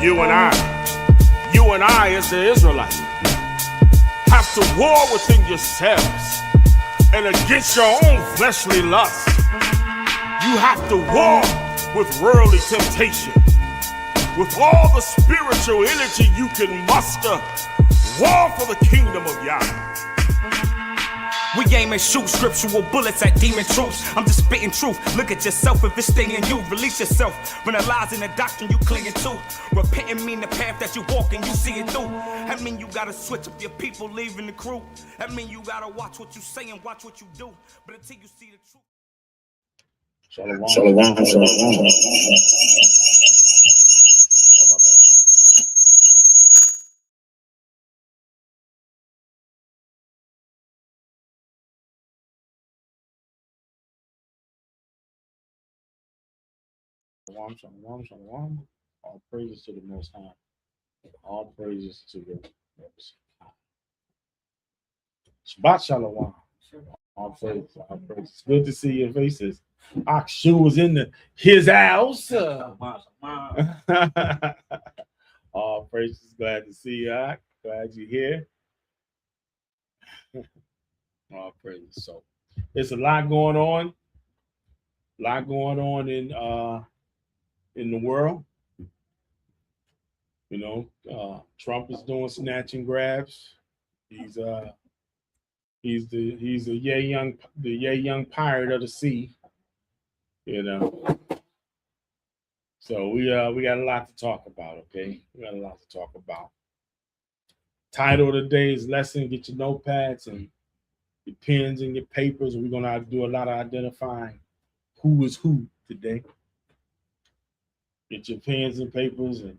You and I as the Israelites have to war within yourselves and against your own fleshly lust. You have to war with worldly temptation. With all the spiritual energy you can muster, war for the kingdom of Yah. We aim and shoot scriptural bullets at demon troops. I'm just spitting truth. Look at yourself if it's staying in you. Release yourself from the lies and the doctrine you clinging to. Repenting mean the path that you walk and you see it through. That mean you gotta switch up your people leaving the crew. That mean you gotta watch what you say and watch what you do. But until you see the truth. Shalom. Shalom. All praises to the Most High. All praises to the Most High. Shabbat Shalom. All praises. It's good to see your faces. Akshu was in his house. All praises. Glad to see you, Ak. Glad you're here. All praises. So there's a lot going on. In the world. You know, Trump is doing snatch and grabs. He's the young pirate of the sea. You know. So we got a lot to talk about, okay? We got a lot to talk about. Title of today's lesson, get your notepads and your pens and your papers. We're gonna have to do a lot of identifying who is who today. Get your pens and papers and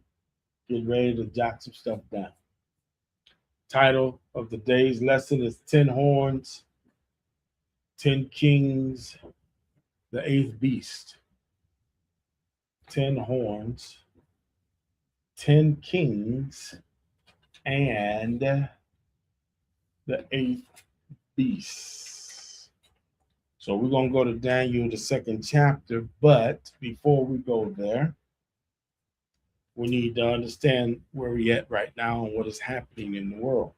get ready to jot some stuff down. Title of the day's lesson is 10 Horns, 10 Kings, the 8th Beast. 10 Horns, 10 Kings, and the 8th Beast. So we're going to go to Daniel, the 2nd chapter, but before we go there, we need to understand where we're at right now and what is happening in the world.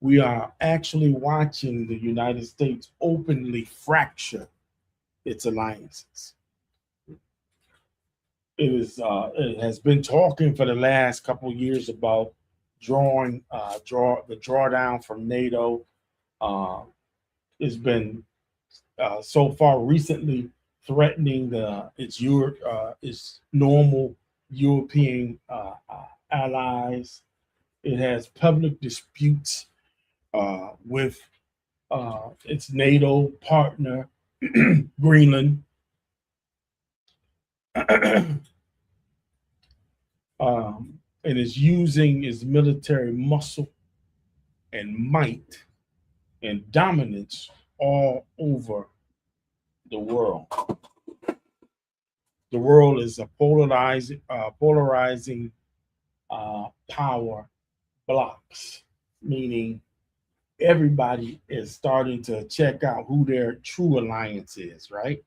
We are actually watching the United States openly fracture its alliances. It has been talking for the last couple of years about the drawdown from NATO. It's been so far recently threatening its normal European allies. It has public disputes with its NATO partner, Greenland. And is using its military muscle and might and dominance all over the world. The world is a polarizing power blocks, meaning everybody is starting to check out who their true alliance is, right?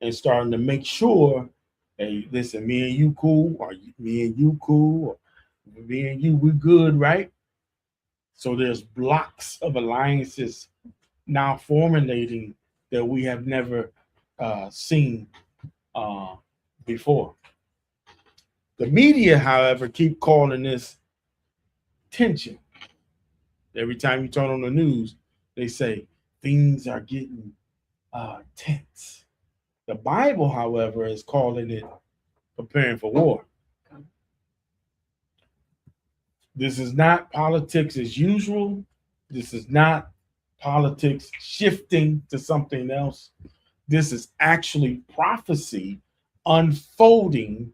And starting to make sure, hey, listen, me and you cool, or me and you cool, or me and you, we good, right? So there's blocks of alliances now formulating that we have never seen before. The media, however, keep calling this tension. Every time you turn on the news, they say things are getting tense. The Bible, however, is calling it preparing for war. This is not politics as usual. This is not politics shifting to something else. This is actually prophecy unfolding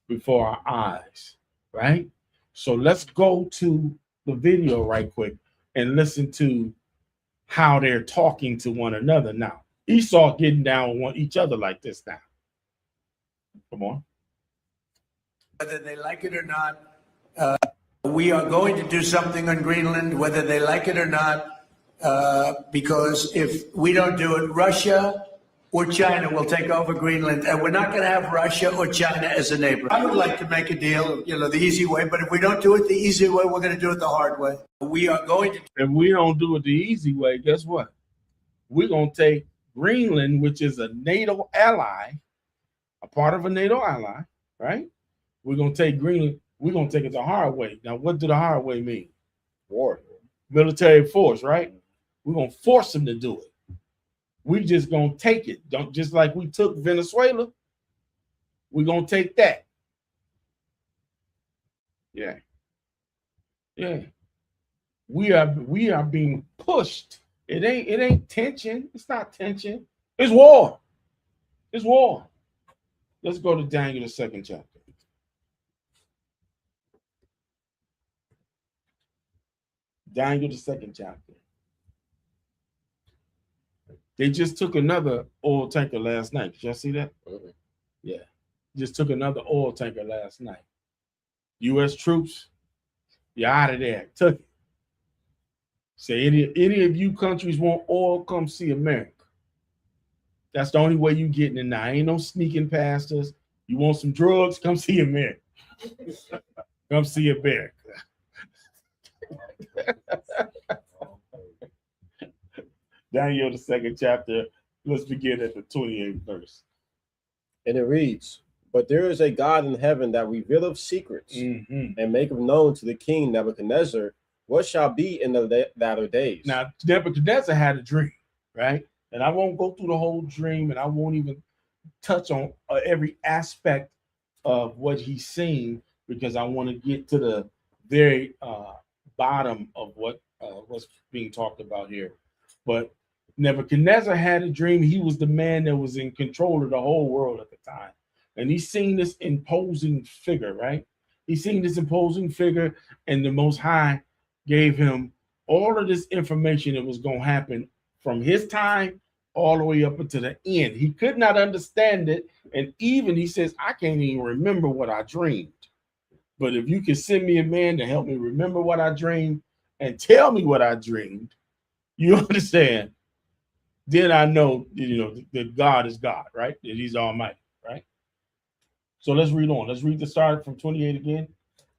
before our eyes, right? So let's go to the video right quick and listen to how they're talking to one another now. Esau getting down on each other like this now. Come on. Whether they like it or not, we are going to do something on Greenland, whether they like it or not, because if we don't do it, Russia or China will take over Greenland, and we're not going to have Russia or China as a neighbor. I would like to make a deal, the easy way, but if we don't do it the easy way, we're going to do it the hard way. We are going to. If we don't do it the easy way, guess what? We're going to take Greenland, which is a NATO ally, a part of a NATO ally, right? We're going to take Greenland. We're going to take it the hard way. Now, what do the hard way mean? War. Military force, right? We're going to force them to do it. We just going to take it. Don't just like we took Venezuela. We're going to take that. Yeah. Yeah. We are being pushed. It ain't tension. It's not tension. It's war. It's war. Let's go to Daniel, the 2nd chapter. Daniel, the 2nd chapter. They just took another oil tanker last night. Did y'all see that? Mm-hmm. Yeah. Just took another oil tanker last night. U.S. troops, you're out of there. Took it. Say any of you countries want oil, come see America. That's the only way you getting it now. Ain't no sneaking past us. You want some drugs? Come see America. Come see America. Daniel, the 2nd chapter. Let's begin at the 28th verse. And it reads, "But there is a God in heaven that revealeth secrets, and maketh known to the king Nebuchadnezzar what shall be in the latter days." Now, Nebuchadnezzar had a dream, right? And I won't go through the whole dream, and I won't even touch on every aspect of what he's seen, because I want to get to the very bottom of what's being talked about here. But Nebuchadnezzar had a dream. He was the man that was in control of the whole world at the time. And he's seen this imposing figure, right? He's seen this imposing figure, and the Most High gave him all of this information that was going to happen from his time all the way up until the end. He could not understand it. And even he says, I can't even remember what I dreamed. But if you can send me a man to help me remember what I dreamed and tell me what I dreamed, you understand, then I know, that God is God, right? That he's almighty, right? So let's read on. Let's read the start from 28 again.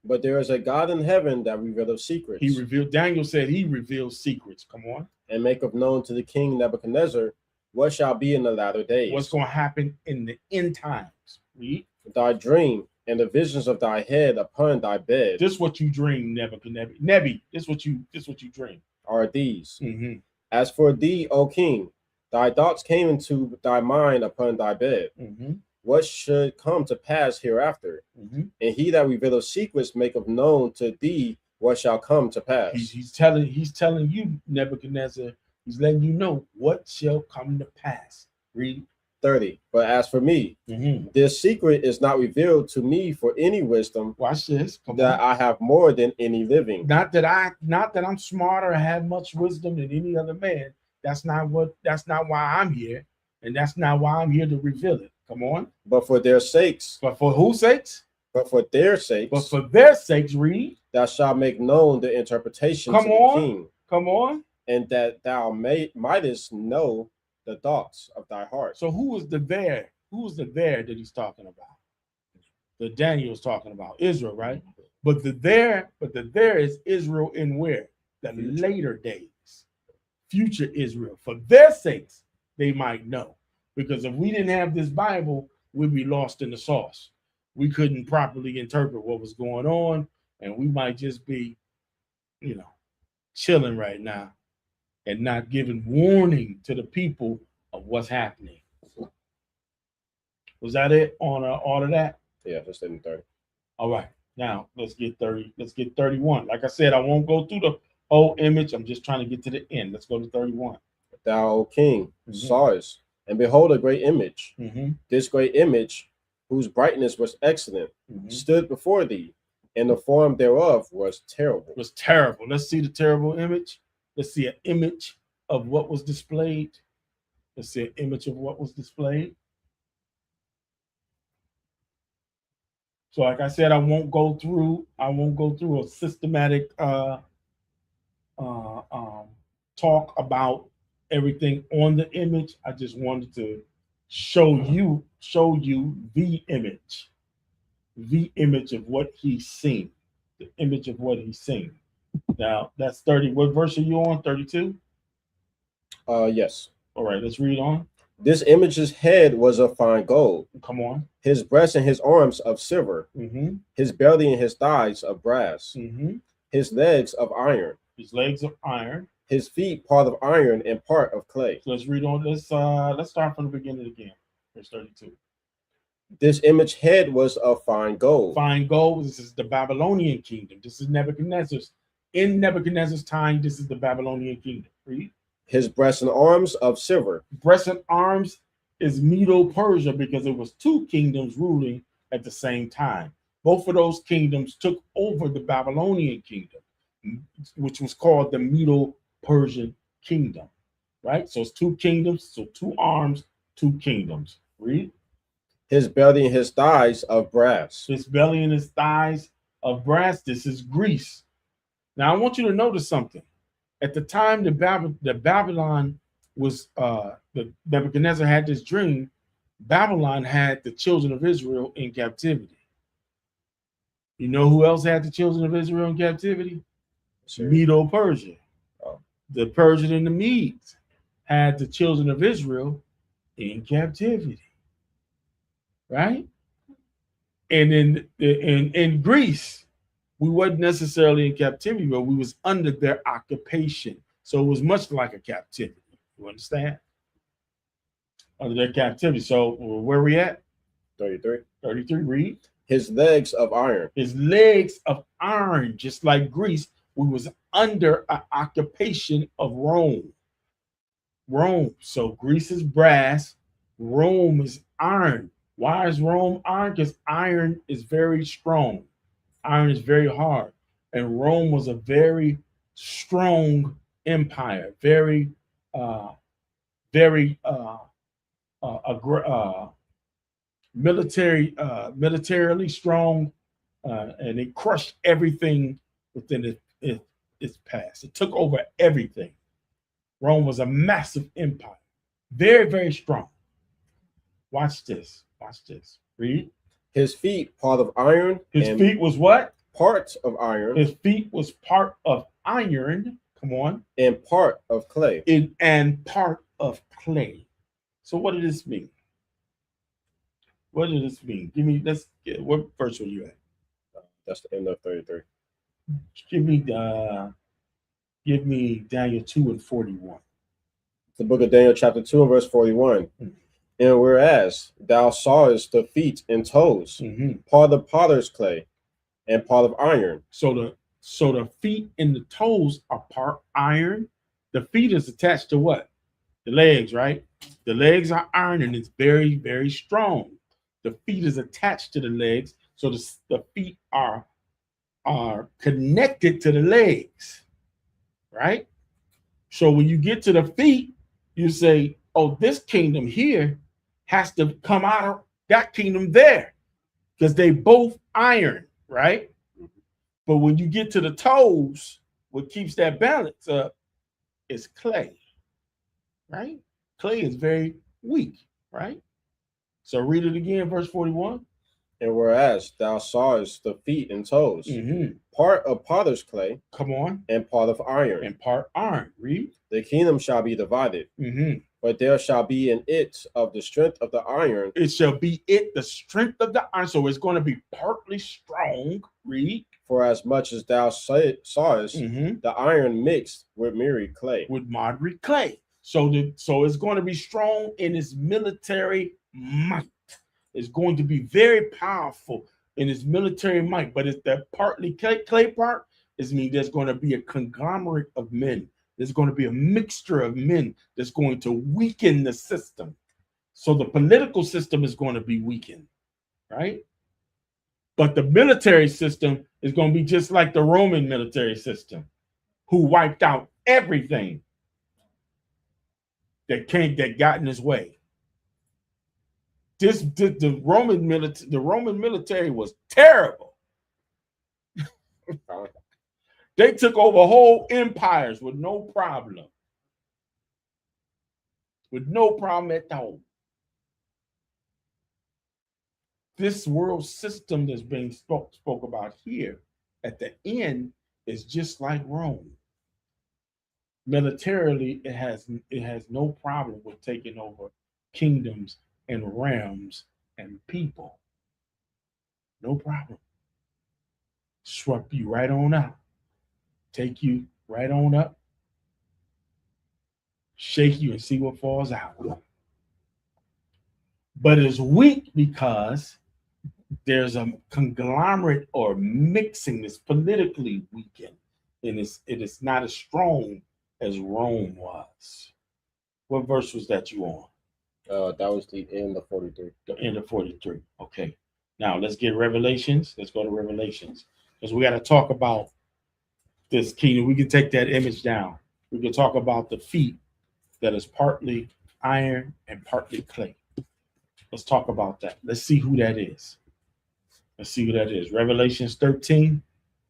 "But there is a God in heaven that revealeth secrets." Daniel said he reveals secrets. Come on. "And maketh known to the king Nebuchadnezzar what shall be in the latter days." What's going to happen in the end times? Read. "Thy dream and the visions of thy head upon thy bed." This is what you dream, Nebuchadnezzar. Nebi, this is what you dream. "Are these. Mm-hmm. As for thee, O king, thy thoughts came into thy mind upon thy bed. Mm-hmm. What should come to pass hereafter? Mm-hmm. And he that revealeth secrets maketh known to thee what shall come to pass." He's telling you, Nebuchadnezzar, he's letting you know what shall come to pass. Read. 30. "But as for me, this secret is not revealed to me for any wisdom." Watch this. Come "that on. I have more than any living." Not that I'm smarter or have much wisdom than any other man. That's not why I'm here. And that's not why I'm here to reveal it. Come on. "But for their sakes." But for whose sakes? "But for their sakes." But for their sakes, read. "Thou shalt make known the interpretation Come to on. the king, Come on. and that thou mightest know the thoughts of thy heart." So who is the there? Who is the there that he's talking about? That Daniel's talking about? Israel, right? But the there is Israel in where? The later days. Future Israel. For their sakes, they might know. Because if we didn't have this Bible, we'd be lost in the sauce. We couldn't properly interpret what was going on, and we might just be, chilling right now and not giving warning to the people of what's happening. Was that it on all of that? Yeah, just in 30. All right. Now let's get 30. Let's get 31. Like I said, I won't go through the whole image. I'm just trying to get to the end. Let's go to 31. "Thou, O king, sawest, and behold a great image. This great image, whose brightness was excellent, stood before thee, and the form thereof was terrible." It was terrible. Let's see the terrible image. Let's see an image of what was displayed. Let's see an image of what was displayed. So, like I said, I won't go through a systematic talk about everything on the image. I just wanted to show you the image of what he's seen, the image of what he's seen. Now that's 30. What verse are you on? 32. Yes. All right, let's read on. This image's head was of fine gold. Come on. His breast and his arms of silver. Mm-hmm. His belly and his thighs of brass. Mm-hmm. His legs of iron. His legs of iron. His feet part of iron and part of clay. So let's read on. Let's start from the beginning again. Verse 32. This image head was of fine gold. Fine gold. This is the Babylonian kingdom. This is Nebuchadnezzar's. In Nebuchadnezzar's time, this is the Babylonian kingdom. Read. His breast and arms of silver. Breast and arms is Medo-Persia because it was two kingdoms ruling at the same time. Both of those kingdoms took over the Babylonian kingdom, which was called the Medo-Persian kingdom. Right? So it's two kingdoms, so two arms, two kingdoms. Read. His belly and his thighs of brass. His belly and his thighs of brass. This is Greece. Now I want you to notice something. At the time the Babylon was the Nebuchadnezzar had this dream, Babylon had the children of Israel in captivity. You know who else had the children of Israel in captivity? Sure. Medo-Persia. Oh. The Persian and the Medes had the children of Israel in captivity. Right? And in Greece, we wasn't necessarily in captivity, but we was under their occupation. So it was much like a captivity. You understand? Under their captivity. So where we at? 33. 33. Read. His legs of iron. His legs of iron, just like Greece, we was under an occupation of Rome. Rome. So Greece is brass. Rome is iron. Why is Rome iron? Because iron is very strong. Iron is very hard. And Rome was a very strong empire, militarily strong, and it crushed everything within its past. It took over everything. Rome was a massive empire, very, very strong. Watch this. Watch this. Read. His feet part of iron. His feet was what? Part of iron. His feet was part of iron. Come on. And part of clay. And part of clay. So what did this mean? What did this mean? Give me, what verse were you at? That's the end of 33. Give me Daniel 2 and 41. The book of Daniel chapter 2 and verse 41. And whereas thou sawest the feet and toes, part of potter's clay and part of iron. So the feet and the toes are part iron. The feet is attached to what? The legs, right? The legs are iron and it's very, very strong. The feet is attached to the legs. So the feet are connected to the legs, right? So when you get to the feet, you say, oh, this kingdom here has to come out of that kingdom there because they both iron, right? But when you get to the toes, what keeps that balance up is clay, right? Clay is very weak, right? So read it again, verse 41. And whereas thou sawest the feet and toes, part of potter's clay, come on, and part of iron, and part iron. Read. The kingdom shall be divided, but there shall be in it of the strength of the iron. It shall be the strength of the iron. So it's going to be partly strong. Read. For as much as thou sawest the iron mixed with miry clay. With moderate clay. So it's going to be strong in its military might. It's going to be very powerful in its military might. But it's that partly clay part is mean there's going to be a conglomerate of men. There's going to be a mixture of men that's going to weaken the system. So the political system is going to be weakened, right? But the military system is going to be just like the Roman military system, who wiped out everything that got in his way. The Roman military was terrible. They took over whole empires with no problem. With no problem at all. this world system that's being spoke about here at the end is just like Rome. Militarily, it has no problem with taking over kingdoms and realms and people. No problem. Swap you right on out. Take you right on up. Shake you and see what falls out. But it's weak because there's a conglomerate or mixing that's politically weakened, and it is not as strong as Rome was. What verse was that you on? That was the end of 43. The end of 43. Okay. Now let's get Revelations. Let's go to Revelations because we got to talk about this kingdom. We can take that image down. We can talk about the feet that is partly iron and partly clay. Let's talk about that. Let's see who that is. Let's see who that is. Revelations 13,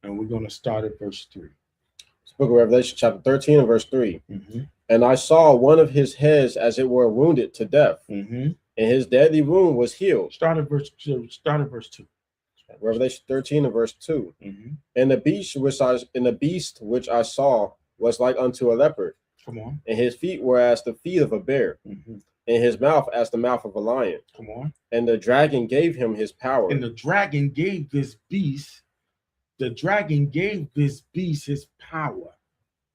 and we're going to start at verse 3. It's the book of Revelation, chapter 13 and verse 3. Mm-hmm. And I saw one of his heads as it were wounded to death, Mm-hmm. and his deadly wound was healed. Start at verse 2. Revelation 13 and verse 2. Mm-hmm. And the beast which I saw was like unto a leopard, Come on. and his feet were as the feet of a bear, Mm-hmm. and his mouth as the mouth of a lion. Come on. And the dragon gave him his power. And the dragon gave this beast his power.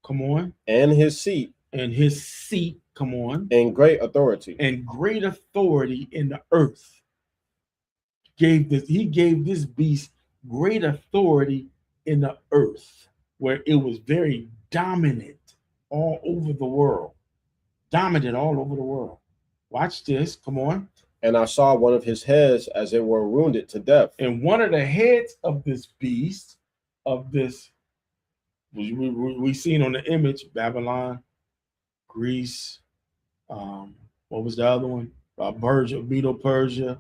Come on. And his seat. And his seat, come on. And great authority. And great authority in the earth. He gave this beast great authority in the earth, where it was very dominant all over the world. Dominant all over the world. Watch this. Come on. And I saw one of his heads as it were wounded to death. And one of the heads of this beast, of this, we seen on the image, Babylon, Greece, what was the other one? Persia, Medo-Persia,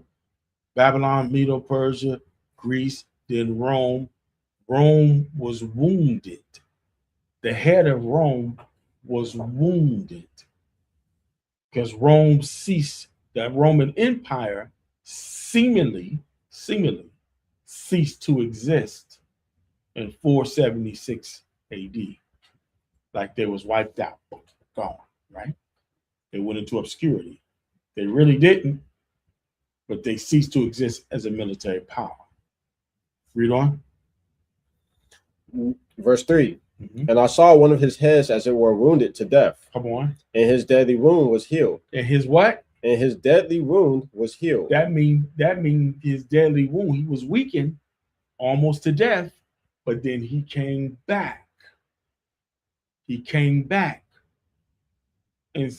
Babylon, Medo-Persia, Greece, then Rome. Rome was wounded. The head of Rome was wounded because Rome ceased. The Roman Empire seemingly ceased to exist in 476 AD. Like they was wiped out, gone, right? They went into obscurity. They really didn't, but they ceased to exist as a military power. Read on. Verse 3. Mm-hmm. And I saw one of his heads as it were wounded to death. Come on. And his deadly wound was healed. And his what? And his deadly wound was healed. That mean his deadly wound. He was weakened almost to death, but then he came back. He came back. And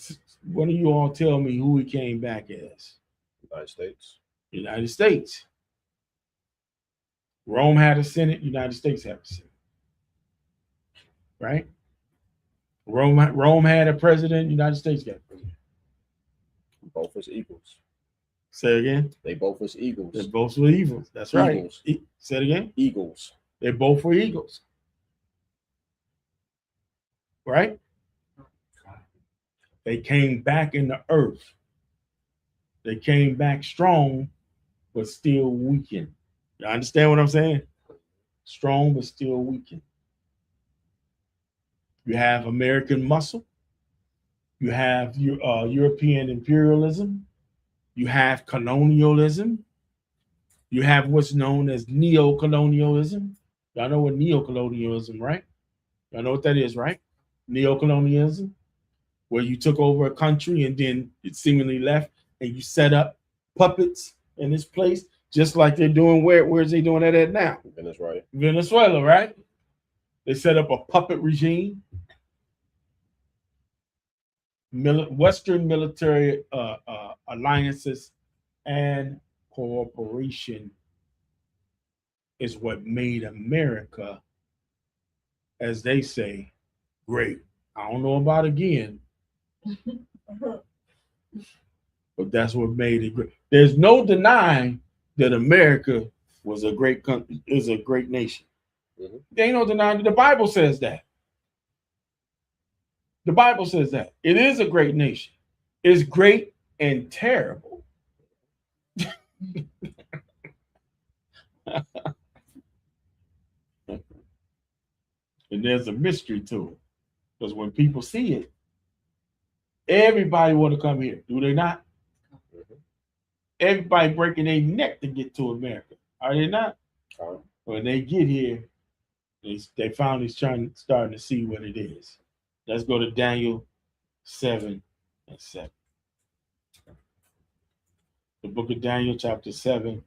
one of you all tell me who he came back as? United States. United States. Rome had a Senate, United States had a Senate. Right? Rome had a president, United States got a president. Both was eagles. Say again. They both was eagles. They both were eagles. That's right. Eagles. Say it again. Eagles. They both were eagles. Right? They came back in the earth. They came back strong, but still weakened. You understand what I'm saying? Strong, but still weakened. You have American muscle. You have European imperialism. You have colonialism. You have what's known as neo-colonialism. Y'all know what neo-colonialism, right? Y'all know what that is, right? Neo-colonialism, where you took over a country and then it seemingly left and you set up puppets in this place, just like they're doing, where's they doing that at now? Venezuela, right? They set up a puppet regime. Western military alliances and cooperation is what made America, as they say, great. I don't know about again, but that's what made it great. There's no denying that America was a great country, is a great nation. Mm-hmm. There ain't no denying that. The Bible says that. The Bible says that. It is a great nation. It's great and terrible. And there's a mystery to it. Because when people see it, everybody want to come here. Do they not? Everybody breaking their neck to get to America. Are they not? When they get here, they finally starting to see what it is. Let's go to Daniel 7 and 7. The book of Daniel, chapter 7,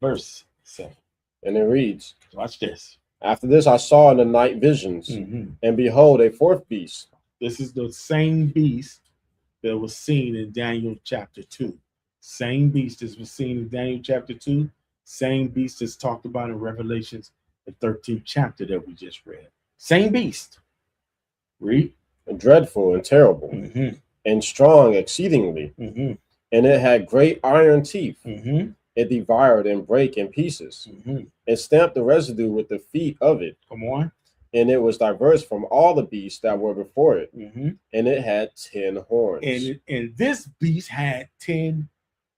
verse 7. And it reads, watch this. After this I saw in the night visions, and behold, a fourth beast. This is the same beast that was seen in Daniel chapter 2. Same beast as was seen in Daniel chapter 2. Same beast that's talked about in Revelations, the 13th chapter that we just read. Same beast. Read. And dreadful and terrible, and strong exceedingly. And it had great iron teeth. It devoured and brake in pieces. It stamped the residue with the feet of it. Come on. And it was diverse from all the beasts that were before it. And it had 10 horns. And this beast had 10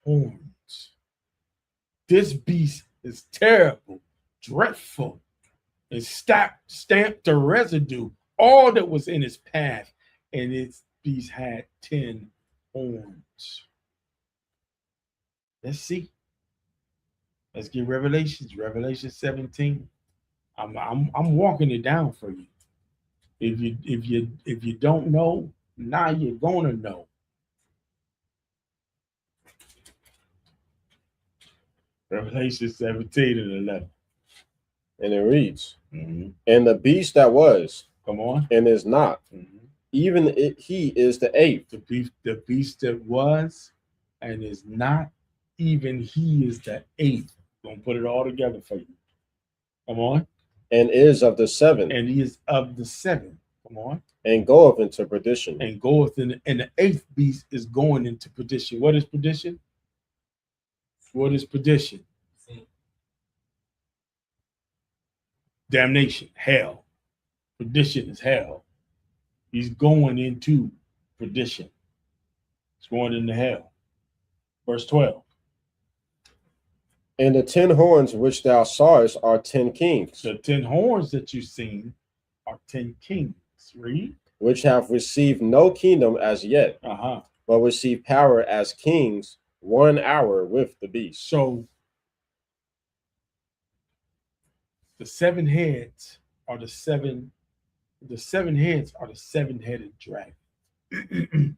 horns. This beast is terrible, dreadful. It stamped the residue, all that was in its path. And its beast had 10 horns. Let's see. Let's get Revelations. Revelation 17. I'm walking it down for you. If you don't know, now you're gonna know. Revelation 17 and 11. And it reads, and the beast that was, come on, and is not, even he is the eighth. The beast that was and is not, even he is the eighth. Gonna put it all together for you. Come on. And is of the seven. And he is of the seven. Come on. And goeth into perdition. And goeth in, and the eighth beast is going into perdition. What is perdition? What is perdition? Damnation, hell. Perdition is hell. He's going into perdition. He's going into hell. Verse 12. And the 10 horns which thou sawest are 10 kings. The 10 horns that you've seen are 10 kings. Read. Which have received no kingdom as yet, but receive power as kings 1 hour with the beast. So the 7 heads are the seven heads are the 7-headed dragon. The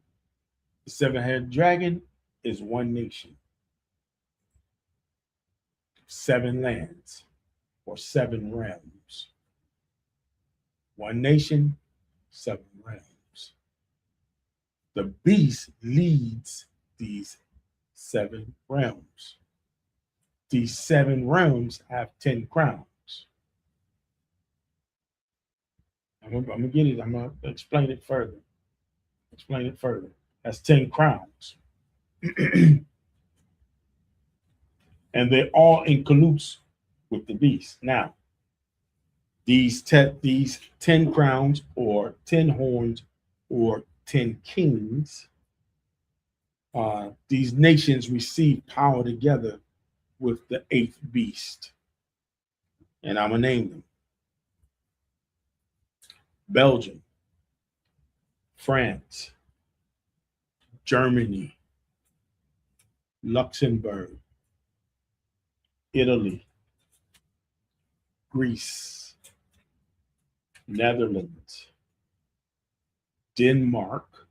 7-headed dragon is one nation. 7 lands or 7 realms. One nation, 7 realms. The beast leads these 7 realms. These 7 realms have 10 crowns. I'm gonna get it. I'm gonna explain it further. That's 10 crowns. And they're all in cahoots with the beast. Now, these 10 crowns or 10 horns or 10 kings, these nations receive power together with the 8th beast. And I'm going to name them. Belgium, France, Germany, Luxembourg, Italy, Greece, Netherlands, Denmark,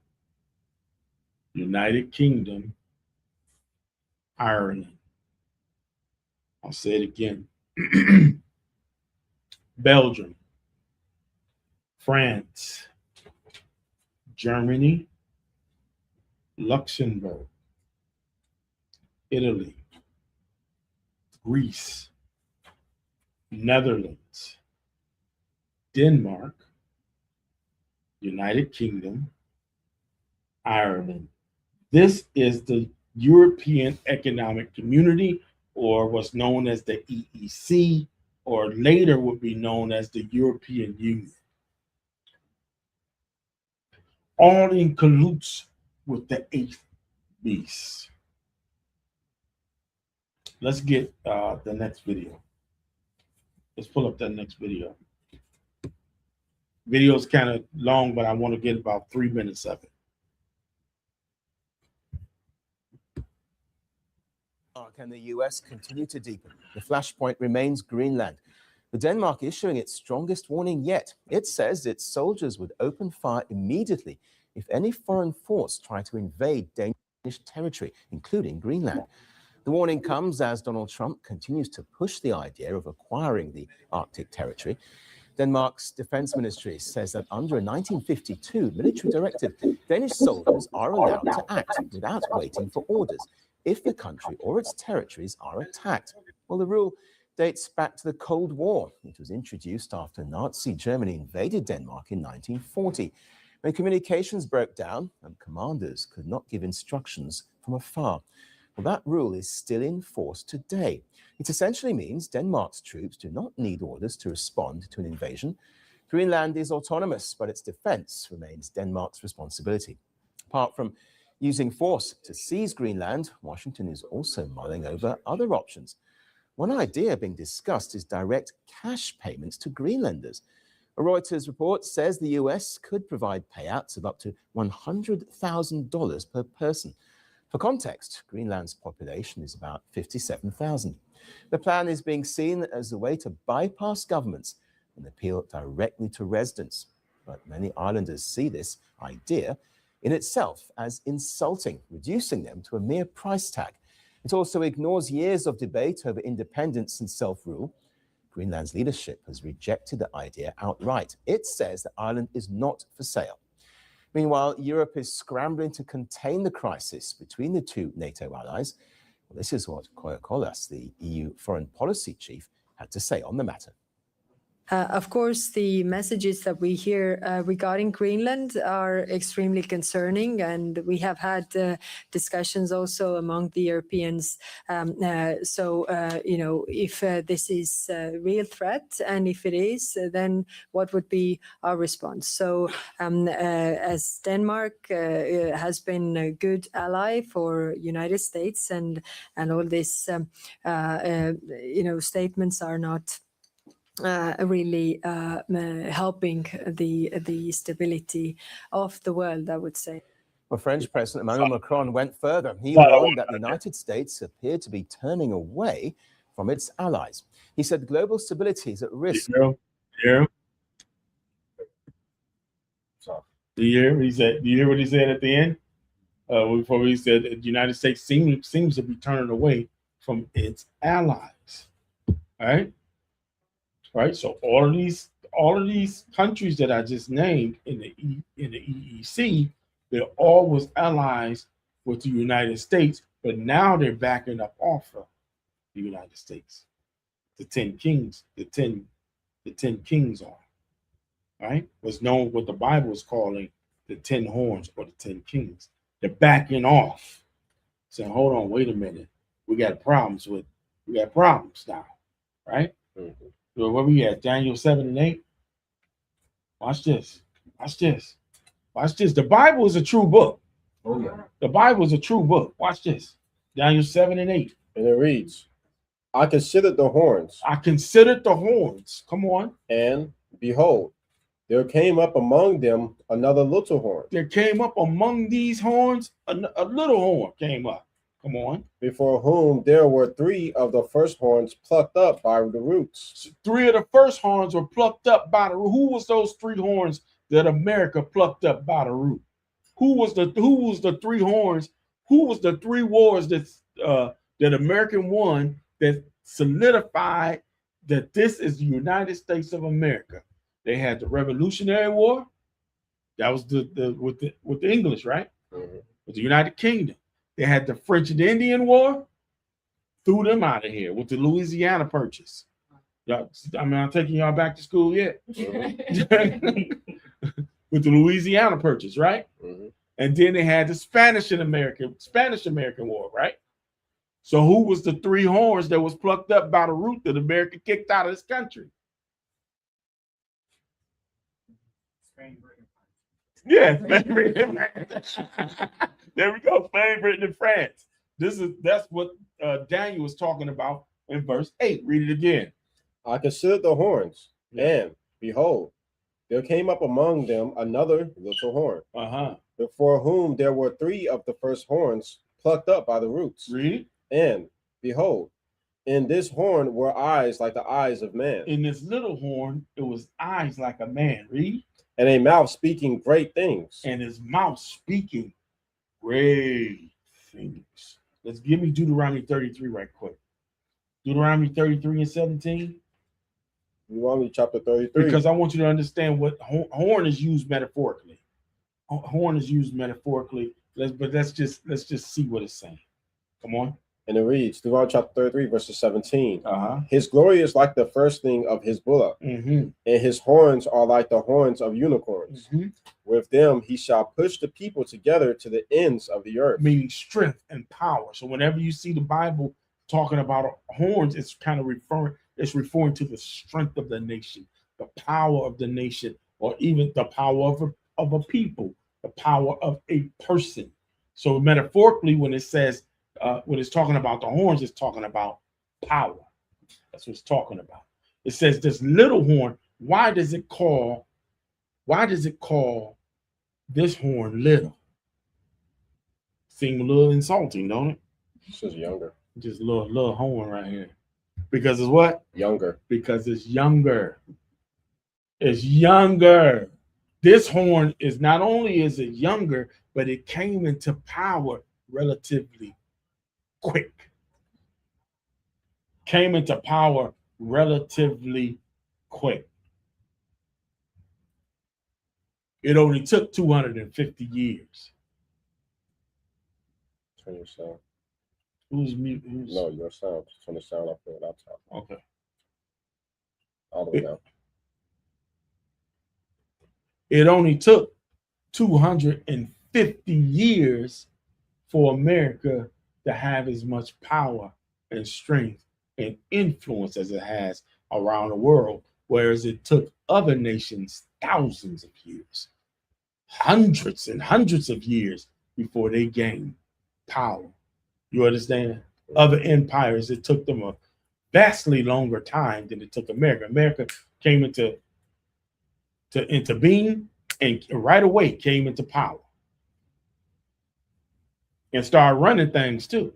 United Kingdom, Ireland. I'll say it again. Belgium, France, Germany, Luxembourg, Italy, Greece, Netherlands, Denmark, United Kingdom, Ireland. This is the European Economic Community, or what's known as the EEC, or later would be known as the European Union. All in cahoots with the 8th beast. Let's get the next video. Let's pull up that next video. Video's kind of long, but I want to get about 3 minutes of it. And the US continue to deepen. The flashpoint remains Greenland. With Denmark issuing its strongest warning yet. It says its soldiers would open fire immediately if any foreign force tried to invade Danish territory, including Greenland. The warning comes as Donald Trump continues to push the idea of acquiring the Arctic territory. Denmark's defense ministry says that under a 1952 military directive, Danish soldiers are allowed to act without waiting for orders if the country or its territories are attacked. Well, the rule dates back to the Cold War. It was introduced after Nazi Germany invaded Denmark in 1940, when communications broke down and commanders could not give instructions from afar. Well, that rule is still in force today. It essentially means Denmark's troops do not need orders to respond to an invasion. Greenland is autonomous, but its defense remains Denmark's responsibility. Apart from using force to seize Greenland, Washington is also mulling over other options. One idea being discussed is direct cash payments to Greenlanders. A Reuters report says the US could provide payouts of up to $100,000 per person. For context, Greenland's population is about 57,000. The plan is being seen as a way to bypass governments and appeal directly to residents. But many islanders see this idea in itself as insulting, reducing them to a mere price tag. It also ignores years of debate over independence and self-rule. Greenland's leadership has rejected the idea outright. It says the island is not for sale. Meanwhile, Europe is scrambling to contain the crisis between the two NATO allies. Well, this is what Kaja Kallas, the EU foreign policy chief, had to say on the matter. Of course, the messages that we hear regarding Greenland are extremely concerning, and we have had discussions also among the Europeans. If this is a real threat, and if it is, then what would be our response? So, as Denmark has been a good ally for United States, and all these, statements are not really helping the stability of the world, I would say. Well, French President Emmanuel Macron went further. He warned that the United States appeared to be turning away from its allies. He said global stability is at risk. Do you hear what he said at the end? Before he said the United States seems to be turning away from its allies. All right. Right, so all of these countries that I just named in the EEC, they're always allies with the United States, but now they're backing up off of the United States. The 10 kings are, right? What's known, what the Bible is calling the 10 horns or the 10 kings. They're backing off, saying, "Hold on, wait a minute, we got problems now, right?" Mm-hmm. So where we at? Daniel 7 and 8. Watch this. The Bible is a true book. Oh, yeah. The Bible is a true book. Watch this. Daniel 7 and 8. And it reads, I considered the horns. Come on. And behold, there came up among them another little horn. There came up among these horns, a little horn came up. Come on. Before whom there were 3 of the first horns plucked up by the roots. 3 of the first horns were plucked up by the root. Who was those 3 horns that America plucked up by the root? Who was the 3 horns? Who was the 3 wars that America won that solidified that this is the United States of America? They had the Revolutionary War. That was with the English, right? Mm-hmm. With the United Kingdom. They had the French and Indian War, threw them out of here with the Louisiana Purchase. I'm taking y'all back to school yet. Mm-hmm. With the Louisiana Purchase, right? Mm-hmm. And then they had the Spanish American War, right? So who was the 3 horns that was plucked up by the root that America kicked out of this country? Spain, Britain. Yeah, Spain, Britain, France. There we go, Spain, Britain, and France. That's what Daniel was talking about in verse 8. Read it again. I considered the horns, and behold, there came up among them another little horn, Uh-huh. before whom there were 3 of the first horns plucked up by the roots. Read. And behold, in this horn were eyes like the eyes of man, In this little horn, it was eyes like a man. Read. and a mouth speaking great things. And his mouth speaking great things. Let's give me Deuteronomy 33 right quick. Deuteronomy 33 and 17. Deuteronomy chapter 33. Because I want you to understand what horn is used metaphorically. Horn is used metaphorically. Let's just see what it's saying. Come on. And it reads, Deuteronomy chapter 33, verses 17. Uh-huh. His glory is like the firsting of his bullock, Mm-hmm. and his horns are like the horns of unicorns. Mm-hmm. With them he shall push the people together to the ends of the earth. Meaning strength and power. So whenever you see the Bible talking about horns, it's kind of referring to the strength of the nation, the power of the nation, or even the power of a people, the power of a person. So metaphorically, when it says, when it's talking about the horns, it's talking about power. That's what it's talking about. It says this little horn. Why does it call this horn little? Seem a little insulting, don't it? It says younger. Just a little horn right here. Because it's what? Younger. Because it's younger. It's younger. This horn is not only is it younger, but it came into power relatively quick. Came into power relatively quick. It only took 250 years. Turn your sound. Who's mute? No, your sound. Turn the sound up there. Laptop. Okay. All the way down. It only took 250 years for America to have as much power and strength and influence as it has around the world, whereas it took other nations thousands of years, hundreds and hundreds of years before they gained power. You understand? Other empires, it took them a vastly longer time than it took America. America came into being and right away came into power and started running things too.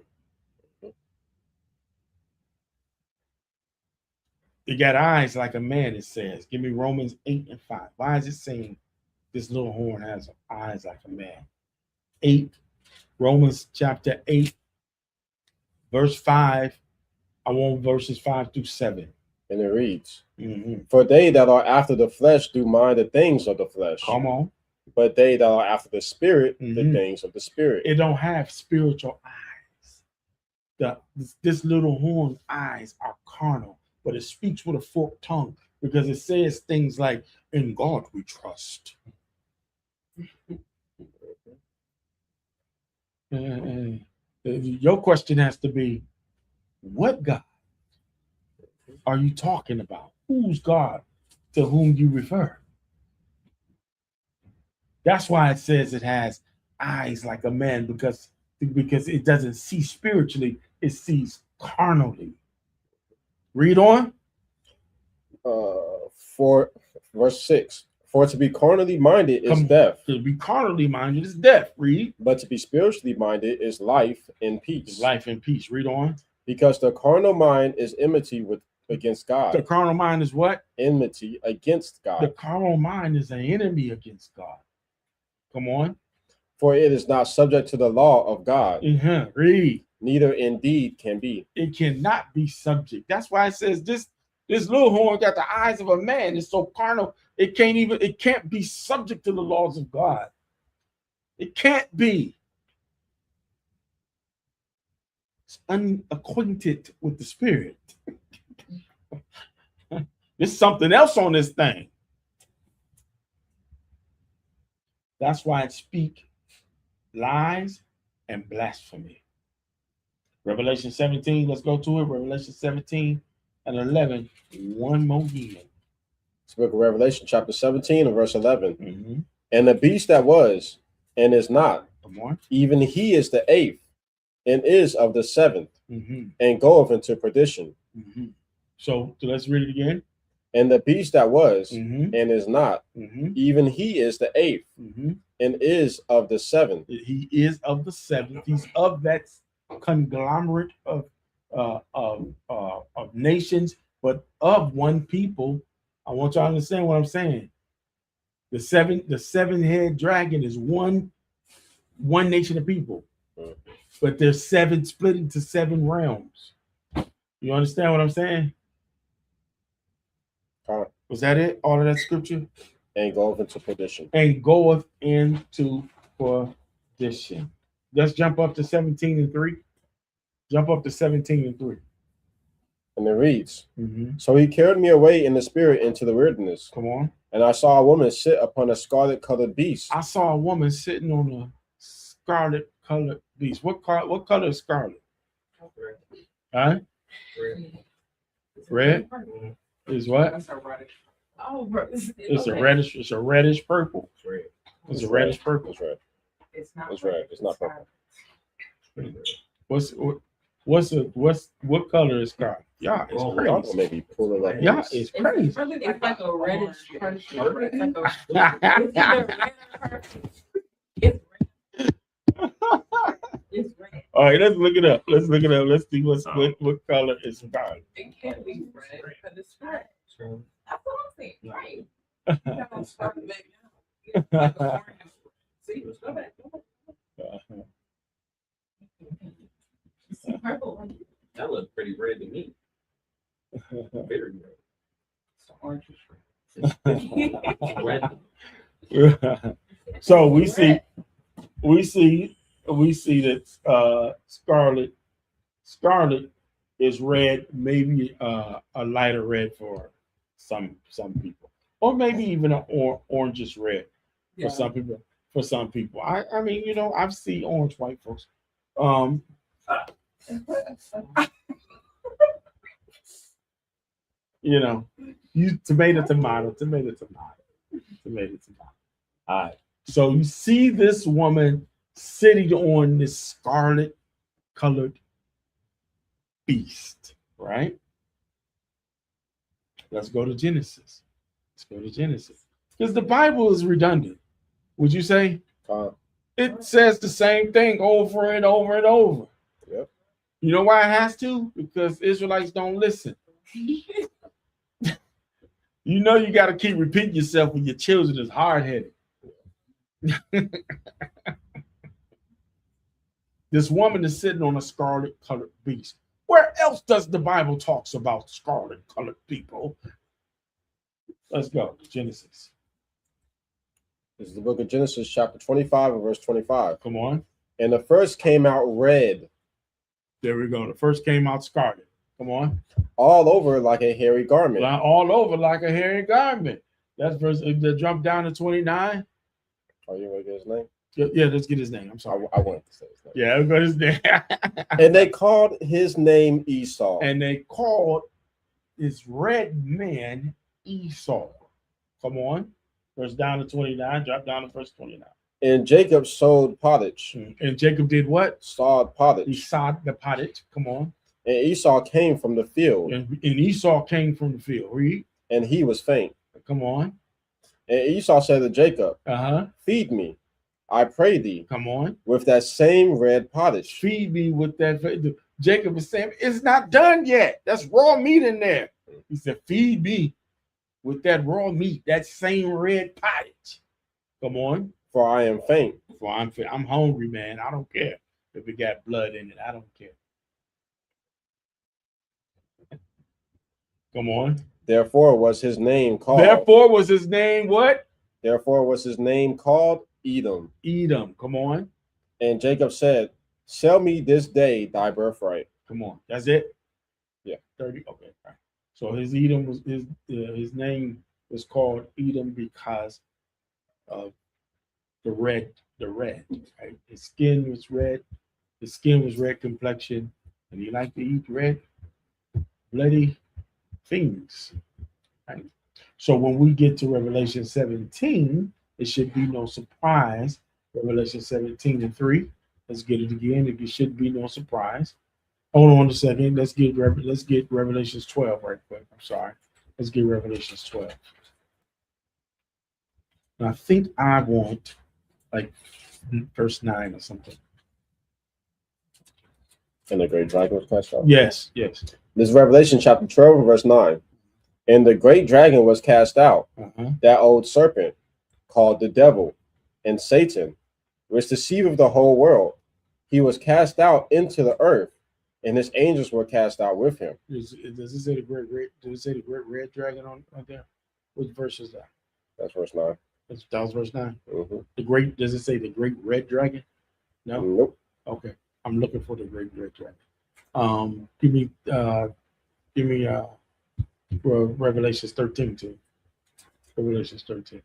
It got eyes like a man, it says. Give me Romans 8 and 5. Why is it saying this little horn has eyes like a man? 8, Romans chapter 8, verse 5. I want verses 5 through 7. And it reads, Mm-hmm. For they that are after the flesh do mind the things of the flesh. Come on. But they that are after the spirit, the Mhm. things of the spirit. It don't have spiritual eyes. This little horn's eyes are carnal, but it speaks with a forked tongue because it says things like, in God we trust. Your question has to be, what God are you talking about? Who's God to whom you refer? That's why it says it has eyes like a man, because it doesn't see spiritually, it sees carnally. Read on. For verse 6, for to be carnally minded is death, To be carnally minded is death. Read. but to be spiritually minded is life and peace. Life and peace. Read on. Because the carnal mind is enmity against God. The carnal mind is what? Enmity against The God. carnal mind is an enemy against God. Come on. For it is not subject to the law of God, Read. neither indeed can be. It cannot be subject. That's why it says this little horn got the eyes of a man. It's so carnal. It can't be subject to the laws of God. It can't be. It's unacquainted with the spirit. There's something else on this thing. That's why it speaks lies and blasphemy. Revelation 17, let's go to it. Revelation 17 and 11. One more again. It's the book of Revelation, chapter 17, and verse 11. Mm-hmm. And the beast that was and is not, Come on. even he is the 8th, and is of the 7th, Mm-hmm. and goeth into perdition. Mm-hmm. So let's read it again. And the beast that was Mhm. and is not, even he is the eighth, and is of the seventh. He is of the seventh. He's of that conglomerate of nations, but of one people. I want you to understand what I'm saying. The seven-head dragon is one nation of people, but there's seven split into seven realms. You understand what I'm saying? Was that it? All of that scripture? And goeth into perdition. And goeth into perdition. Let's jump up to 17:3. Jump up to 17:3. And it reads, So he carried me away in the spirit into the wilderness. Come on. And I saw a woman sit upon a scarlet-colored beast. I saw a woman sitting on a scarlet-colored beast. What color is scarlet? Red. Huh? Red? Is what? That's a reddish. It's a reddish. It's a reddish purple. It's red. It's a reddish purple. It's red. It's not. It's red. It's not purple. What color is scarlet? Yeah, it's Y'all crazy. maybe pull it up. Yeah, it's crazy. It's like a reddish purple. It's red. All right, let's look it up. Let's see what color is scarlet. It can't be red because it's red. That's what I'm saying. Right. You gotta start it back now. Yeah, like a orange. See, go back. See purple. That looked pretty red to me. Very red. It's the orange is red. So we see that scarlet is red, maybe a lighter red for some people, or maybe even an orangish red for some people. For some people, I mean, you know, I've seen orange white folks. You know, you tomato. All right. So you see this woman sitting on this scarlet colored beast, right? Let's go to Genesis. Because the Bible is redundant. Would you say? It says the same thing over and over and over. Yep. You know why it has to? Because Israelites don't listen. You know you got to keep repeating yourself when your children is hard-headed. This woman is sitting on a scarlet-colored beast. Where else does the Bible talks about scarlet-colored people? Let's go. Genesis. This is the book of Genesis, chapter 25 and verse 25. Come on. And the first came out red. There we go. The first came out scarlet. Come on. All over like a hairy garment. All over like a hairy garment. That's verse. Jump down to 29. Are you going to get his name? Yeah, let's get his name. I'm sorry. I wanted to say his name. Yeah, let's go his name. And they called his name Esau. And they called this red man Esau. Come on. Verse down to 29. Drop down to verse 29. And Jacob sowed pottage. And Jacob did what? Sawed pottage. He sawed the pottage. Come on. And Esau came from the field. And Esau came from the field. Read. And he was faint. Come on. And Esau said to Jacob, Feed me, I pray thee. Come on. With that same red pottage. Feed me with that. Jacob is saying, it's not done yet. That's raw meat in there. He said, feed me with that raw meat, that same red pottage. Come on. For I am faint. I'm hungry, man. I don't care if it got blood in it. I don't care. Come on. Therefore was his name called. Therefore was his name what? Therefore was his name called Edom. Edom. Come on. And Jacob said, Sell me this day thy birthright. Come on. That's it? Yeah. 30. Okay. Right. So his Edom was his name was called Edom because of the red, right? His skin was red. His skin was red complexion, and he liked to eat red, bloody things. Right? So when we get to Revelation 17, it should be no surprise. Revelation 17:3. Let's get it again. It should be no surprise. Hold on a second. Let's get Revelations 12 right quick. I'm sorry. Let's get Revelations 12. And I think I want like verse 9 or something. And the great dragon was cast out. Yes, yes. This is Revelation chapter 12, verse 9. And the great dragon was cast out, that old serpent called the devil and Satan, which deceiveth the whole world. He was cast out into the earth, and his angels were cast out with him. Does it say the great red? Does it say the great red dragon on there? Which verse is that? That's verse 9. That was verse 9. Mm-hmm. The great, does it say the great red dragon? No. Nope. Okay, I'm looking for the great red dragon. Give me Revelations 13 too. Revelations 13.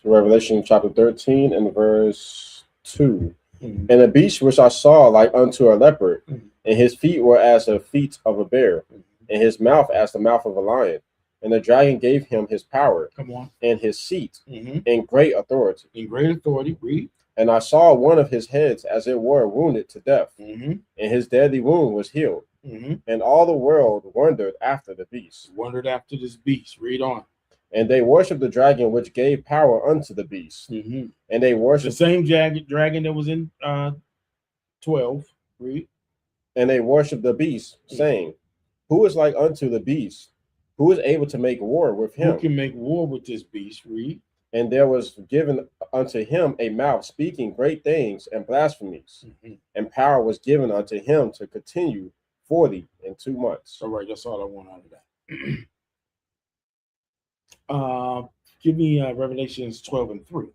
Revelation chapter 13 and verse 2. Mhm. And the beast which I saw like unto a leopard, and his feet were as the feet of a bear, and his mouth as the mouth of a lion. And the dragon gave him his power, Come on, and his seat, and great authority. in great authority, read. And I saw one of his heads as it were wounded to death, Mm-hmm. and his deadly wound was healed. Mm-hmm. And all the world wondered after the beast. Wondered after this beast. Read on. And they worshipped the dragon which gave power unto the beast. Mm-hmm. And they The worshipped same dragon that was in 12. Read. and they worshipped the beast, saying, Who is like unto the beast? Who is able to make war with him? Who can make war with this beast? Read. And there was given unto him a mouth speaking great things and blasphemies. Mm-hmm. And power was given unto him to continue 42 months. All right, that's all I want out of that. Give me Revelations 12 and 3.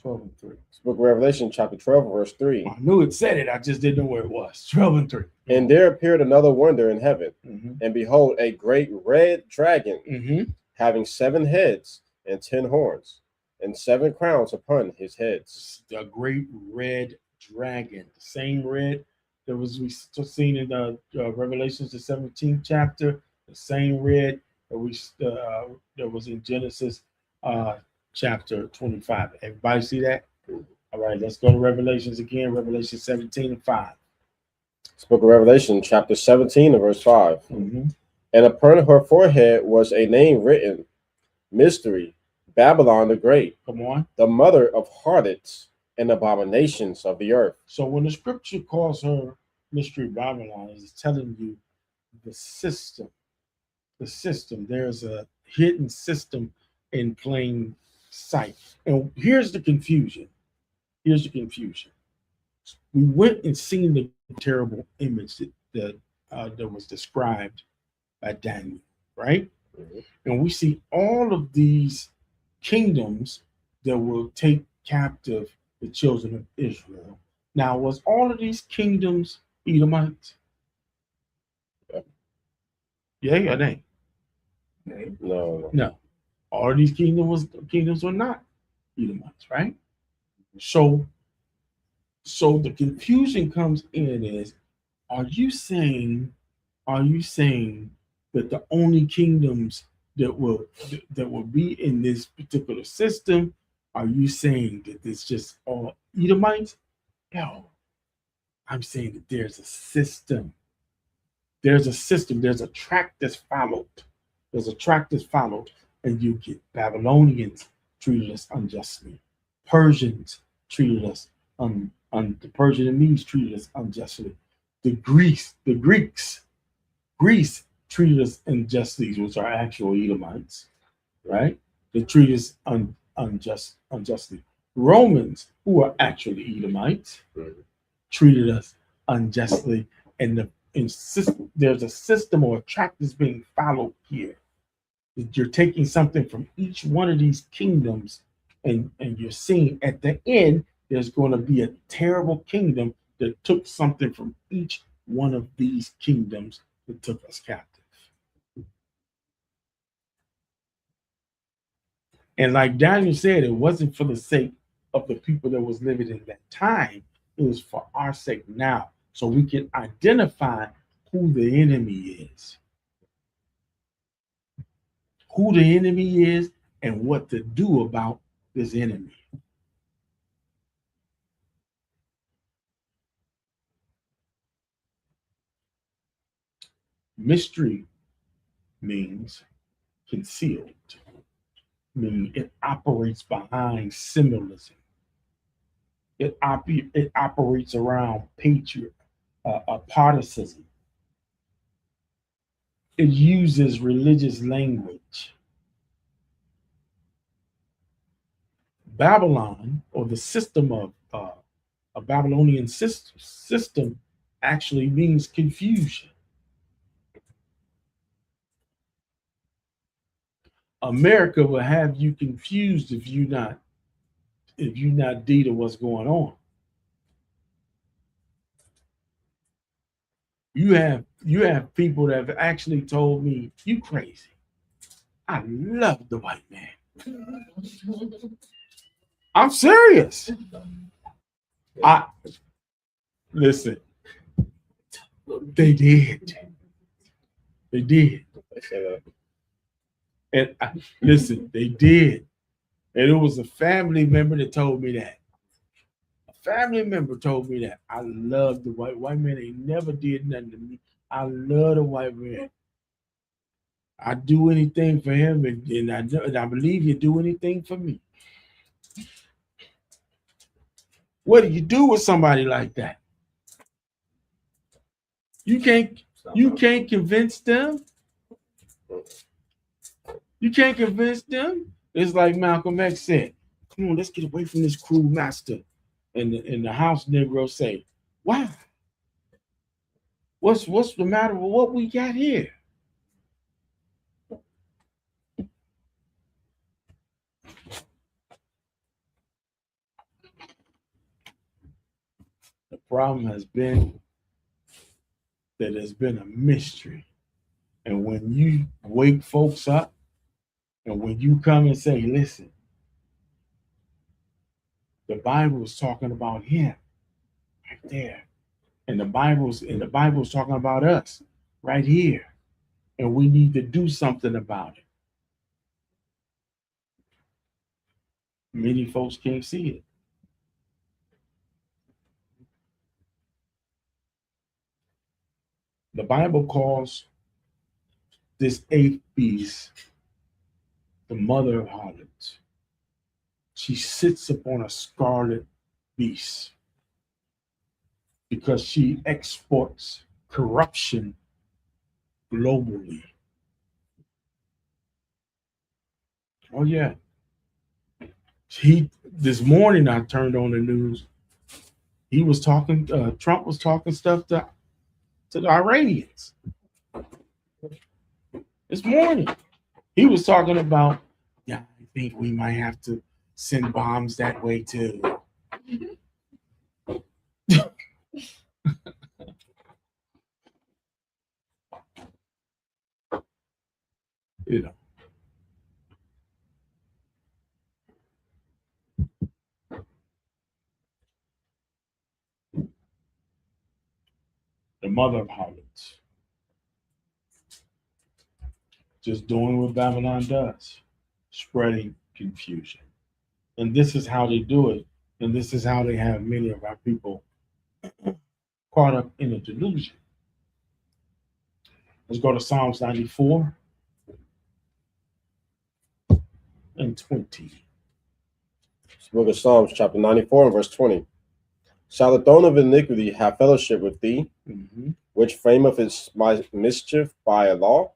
12 and 3. It's book of Revelation, chapter 12, verse 3. I knew it said it. I just didn't know where it was. 12 and 3. And there appeared another wonder in heaven, Mm-hmm. and behold, a great red dragon, Mm-hmm. having 7 heads and 10 horns, and 7 crowns upon his heads. The great red dragon, the same red that was we seen in the Revelations, the 17th chapter, the same red that we that was in Genesis chapter 25. Everybody see that? All right, let's go to Revelations again. Revelation 17 and 5. It's book of Revelation, chapter 17, and verse 5. Mm-hmm. And upon her forehead was a name written, Mystery, Babylon the Great, Come on. the mother of harlots and abominations of the earth. So when the scripture calls her Mystery Babylon, it's telling you the system. The system. There's a hidden system in plain sight. And here's the confusion. Here's the confusion. We went and seen the terrible image that was described by Daniel, right? Mhm. And we see all of these kingdoms that will take captive the children of Israel. Now, was all of these kingdoms Edomites? Yeah, or nay? No. No. All of these kingdoms were not Edomites, right? So the confusion comes in is, are you saying that the only kingdoms that will be in this particular system, are you saying that it's just all Edomites? No. I'm saying that there's a system. There's a system. There's a track that's followed. There's a track that's followed, and you get Babylonians treated us unjustly. Persians treated us the Persian and Medes treated us unjustly. Greece treated us unjustly, which are actual Edomites, right? They treated us unjustly. Romans, who are actually Edomites, treated us unjustly, and there's a system or a track that's being followed here. You're taking something from each one of these kingdoms, and you're seeing at the end there's going to be a terrible kingdom that took something from each one of these kingdoms that took us captive. And like Daniel said, it wasn't for the sake of the people that was living in that time. It was for our sake now, so we can identify who the enemy is. Who the enemy is and what to do about this enemy. Mystery means concealed. I mean, it operates behind symbolism. It operates around partisanship. It uses religious language. Babylon, or the system of a Babylonian system, actually means confusion. America will have you confused if you not deed of what's going on. You have people that have actually told me, "You crazy. I love the white man." I'm serious. Listen. They did. They did. And listen, they did. And it was a family member that told me that. A family member told me that. I love the white man. They never did nothing to me. I love the white man. I do anything for him, and I believe you do anything for me. What do you do with somebody like that? You can't convince them. You can't convince them. It's like Malcolm X said, "Come on, let's get away from this cruel master." And the house Negro say, "Why? What's the matter with what we got here?" The problem has been that there's been a mystery. And when you wake folks up, and when you come and say, "Listen, the Bible is talking about him right there, and the Bible's talking about us right here, and we need to do something about it." Many folks can't see it. The Bible calls this eighth beast the mother of harlots. She sits upon a scarlet beast because she exports corruption globally. Oh yeah. This morning I turned on the news. He was talking. Trump was talking stuff to the Iranians. This morning, he was talking about, "Yeah, I think we might have to send bombs that way too." You know. The mother of harlots. Just doing what Babylon does, spreading confusion. And this is how they do it. And this is how they have many of our people caught up in a delusion. Let's go to Psalms 94 and 20. Book of Psalms, chapter 94 and verse 20. Shall the throne of iniquity have fellowship with thee, which frameth its mischief by a law?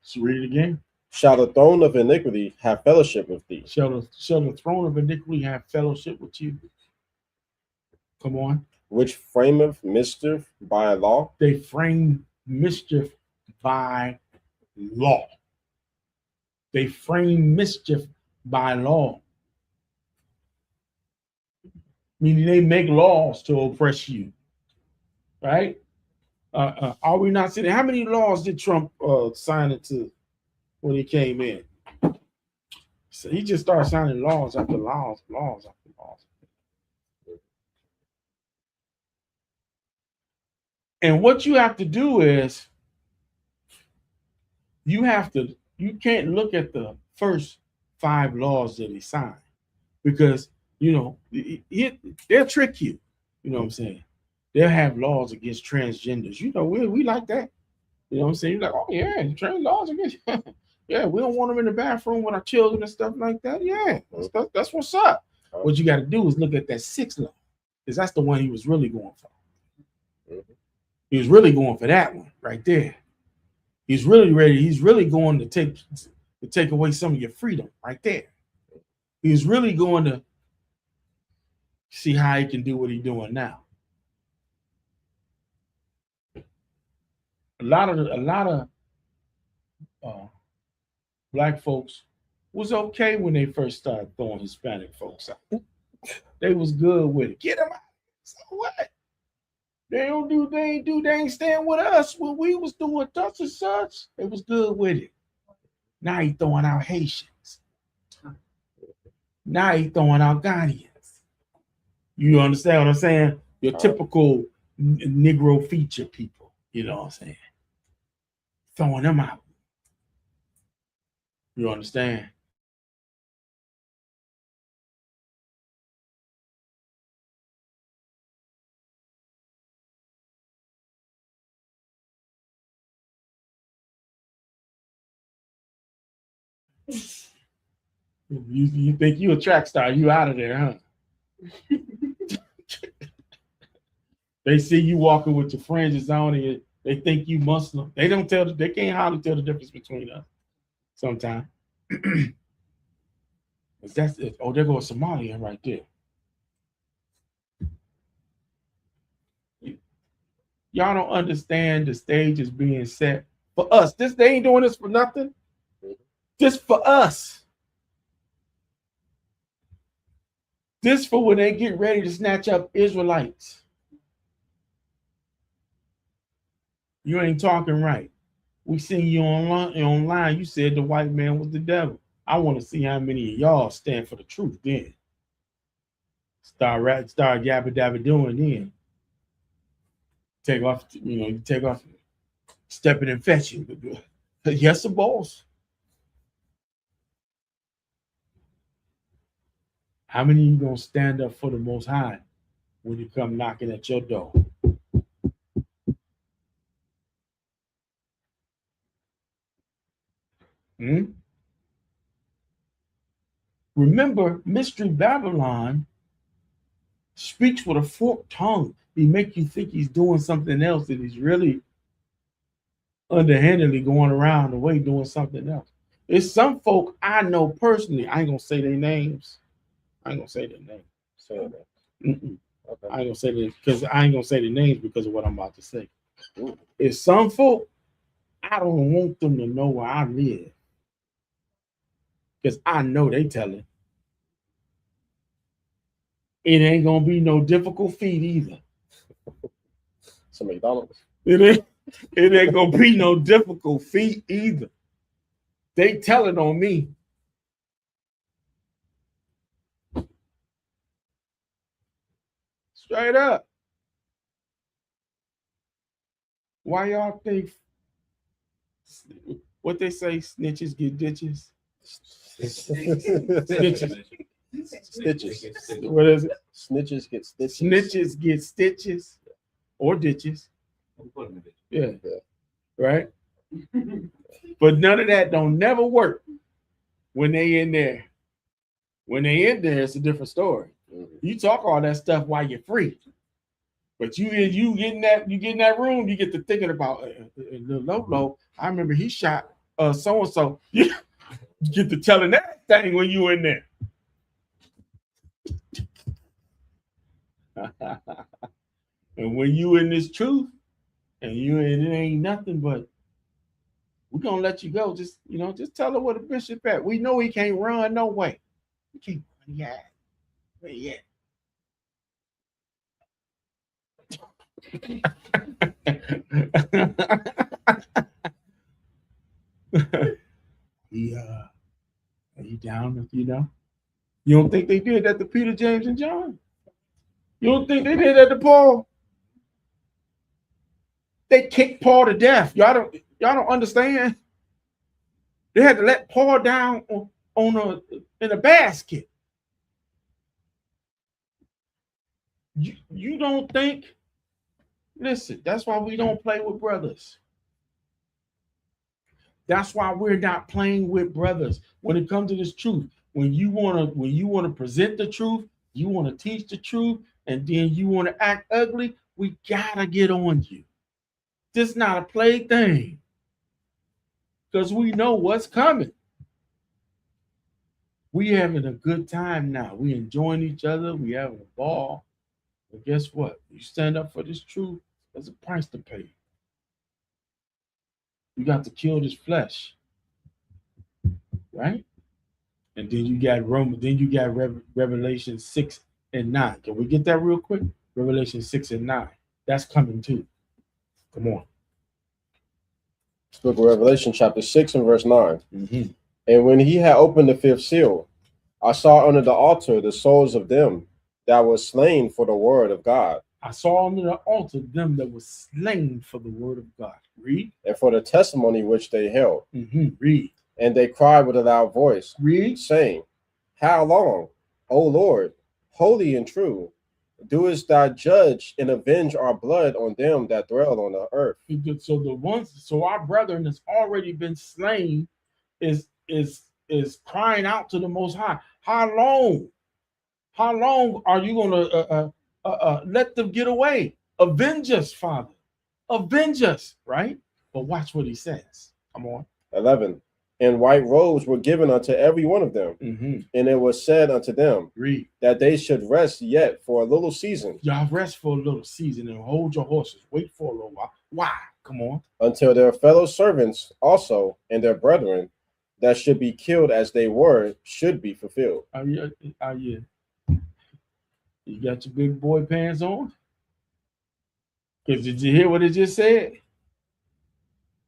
So read it again. Shall the throne of iniquity have fellowship with thee? Shall the throne of iniquity have fellowship with you? Come on. Which frameth mischief by a law? They frame mischief by law. They frame mischief by law. Meaning they make laws to oppress you, right? Are we not seeing? How many laws did Trump sign into when he came in? So he just started signing laws after laws after laws. And what you have to do is you can't look at the first 5 laws that he signed, because they'll trick you. You know what I'm saying? They'll have laws against transgenders. We like that. You know what I'm saying? You're like, "Oh yeah, trans laws against." Yeah, we don't want them in the bathroom with our children and stuff like that. Yeah, that's what's up. What you got to do is look at that 6 law, because that's the one he was really going for. He was really going for that one right there. He's really ready. He's really going to take away some of your freedom right there. He's really going to see how he can do what he's doing now. A lot of black folks was okay when they first started throwing Hispanic folks out. They was good with it. Get them out. So what? They ain't staying with us when we was doing such and such. They was good with it. Now he throwing out Haitians. Now he throwing out Ghanaians. You understand what I'm saying? Your typical Negro feature people. You know what I'm saying? Throwing them out. You understand? You think you a track star, you out of there, huh? They see you walking with your fringes on and they think you Muslim. They can't hardly tell the difference between us sometimes. That's it. Oh, there goes Somalian right there. Y'all don't understand the stage is being set for us. They ain't doing this for nothing. Just for us. This for when they get ready to snatch up Israelites. You ain't talking right. We seen you online. You said the white man was the devil. I want to see how many of y'all stand for the truth then. Start yabba dabba doing then. Take off, stepping and fetching. Yes, the boss. How many of you gonna stand up for the Most High when you come knocking at your door? Remember, Mystery Babylon speaks with a forked tongue. He make you think he's doing something else, and he's really underhandedly going around the way doing something else. There's some folk I know personally. I ain't gonna say their names. I ain't gonna say their names. Okay. I ain't gonna say this because I ain't gonna say the names because of what I'm about to say. It's some folk I don't want them to know where I live because I know they telling. It ain't gonna be no difficult feat either. Some McDonald's. It ain't gonna be no difficult feat either. They telling on me. Straight up. Why y'all think what they say, snitches get ditches? Snitches. Stitches. What is it? Snitches get stitches. Snitches get stitches or ditches. Yeah. Right? But none of that don't never work when they in there. When they in there, it's a different story. You talk all that stuff while you're free. But you get in that room, you get to thinking about Lolo. I remember he shot so-and-so. You get to telling that thing when you in there. And when you in this truth, and it ain't nothing but we're gonna let you go. Just tell her where the bishop at. We know he can't run no way. He can't run yet. Where he at? He down, You don't think they did that to Peter, James, and John? You don't think they did that to Paul? They kicked Paul to death. Y'all don't understand. They had to let Paul down in a basket. You don't think? Listen, that's why we don't play with brothers. That's why we're not playing with brothers when it comes to this truth. When you wanna present the truth, you want to teach the truth, and then you want to act ugly, we gotta get on you. This is not a play thing. Because we know what's coming. We having a good time now. We enjoying each other. We having a ball. But guess what? You stand up for this truth, there's a price to pay. You got to kill this flesh. Right? And then you got Revelation 6 and 9. Can we get that real quick? Revelation 6 and 9. That's coming too. Come on. Book of Revelation, chapter 6 and verse 9. Mm-hmm. And when he had opened the fifth seal, I saw under the altar the souls of them that were slain for the word of God. I saw under the altar them that were slain for the word of God. Read. And for the testimony which they held. Mm-hmm. Read. And they cried with a loud voice, Read. saying, How long, O Lord, holy and true, doest thou judge and avenge our blood on them that dwell on the earth? So our brethren that's already been slain is crying out to the Most High. How long? How long are you gonna let them get away? Avenge us, Father. Avenge us, right? But watch what he says. Come on. 11. And white robes were given unto every one of them. Mm-hmm. And it was said unto them, Read. that they should rest yet for a little season. Y'all rest for a little season and hold your horses. Wait for a little while. Why? Come on. Until their fellow servants also and their brethren that should be killed as they were should be fulfilled. You got your big boy pants on? Because did you hear what it just said?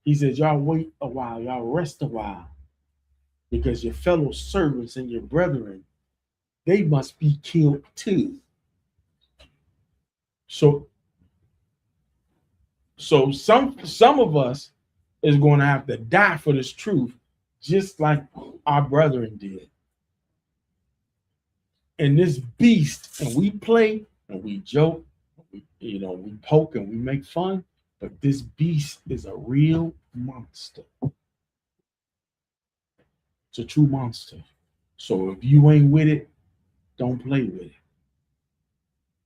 He says, y'all wait a while, y'all rest a while, because your fellow servants and your brethren, they must be killed too. So some of us is going to have to die for this truth, just like our brethren did. And this beast, and we play and we joke, we poke and we make fun. But this beast is a real monster. It's a true monster. So if you ain't with it, don't play with it.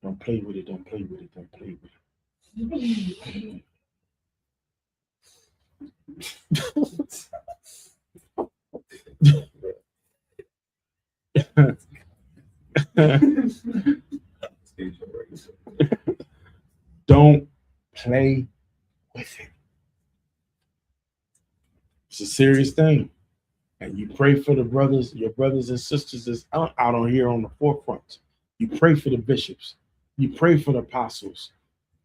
Don't play with it. Don't play with it. Don't play with it. Don't play with it. It's a serious thing. And you pray for the brothers, your brothers and sisters that's out on here on the forefront. You pray for the bishops. You pray for the apostles.